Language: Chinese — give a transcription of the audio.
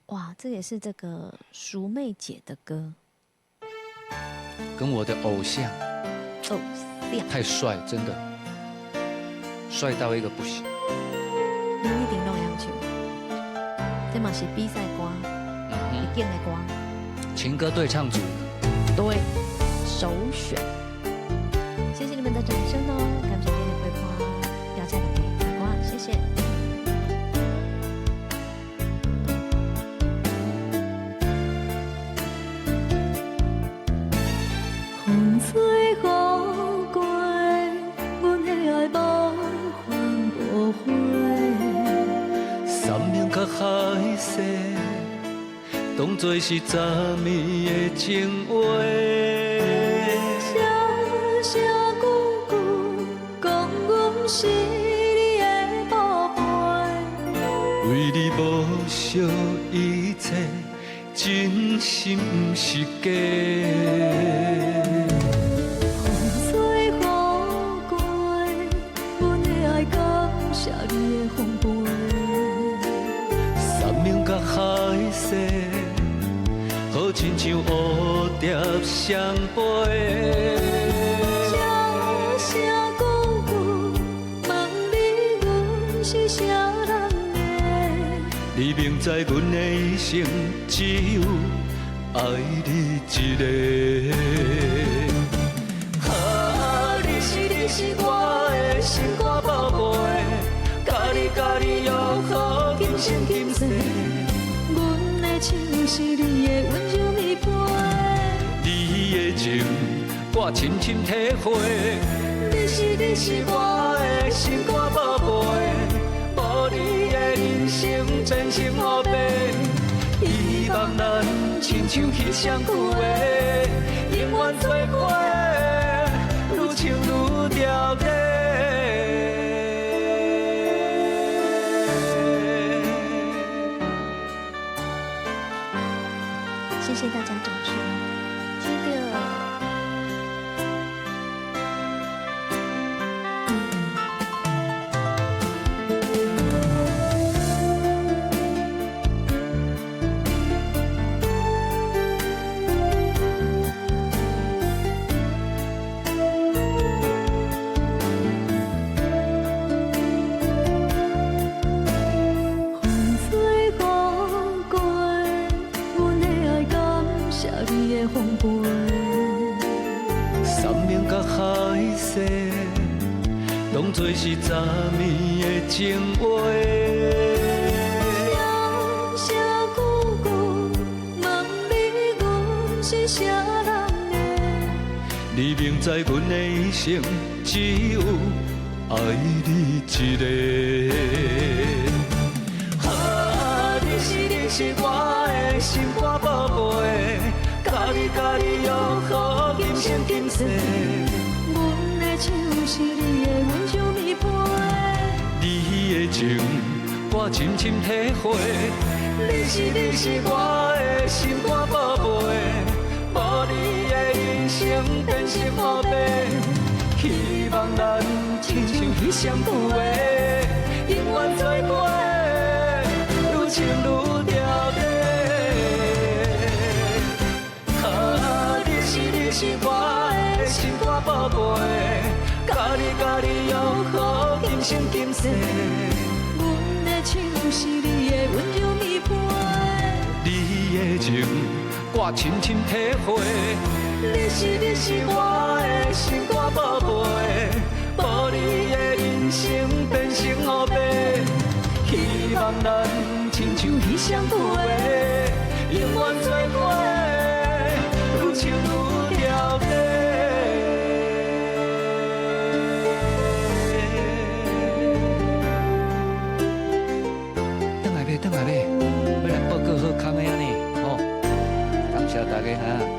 哇，这也是这个淑妹姐的歌，跟我的偶像偶像太帅，真的帅到一个不行。你一定拢会晓唱，这嘛是比赛歌，一定的歌，情歌对唱组，对，首选。谢谢你们的掌声哦，感谢今天的规划，要再来给规划，谢谢。风吹雨过，阮的爱无怨无悔。山盟甲海誓，当作是昨暝的情话。声声句句讲阮是你的宝贝，为你无惜一切，真心不是假。风吹雨过，阮的爱感谢你的丰沛。山盟甲海誓，好亲像蝴蝶双飞。声声句句问你，阮是啥人的？你明知阮的一生只有爱你一个。啊，你是我的心肝宝贝，家己约好今生今世。阮的手是你的温柔蜜伴，你的情我深深体会。你是我的心肝宝贝，无你的人生真心黑白。希望咱亲像彼双句话，永远做伙，愈唱愈调底。谢谢大家掌声，是的。风吹雨过，阮的爱感谢你的丰沛。山盟甲海誓，当作是昨暝的情话。声声句句问你，阮是啥人的？你明知阮的一生只有爱你一个。啊，你是我的心肝宝贝，家己约好今生今世。阮的手是你的温柔蜜伴，你的情我深深体会。你是我的心肝宝贝，无你的人生变心黑白。希望咱亲像彼双句话，永远做伙，愈唱愈调底。啊，你是我的心肝宝贝，家己约好今生今世。阮的手是你的温柔蜜伴，你的情我深深体会。你是我的心肝宝贝，无你的人生变成黑白。希望咱亲像彼双句话，永远做伙，愈唱愈调底。等来买，要来报告好康的安尼，吼，感谢大家哈。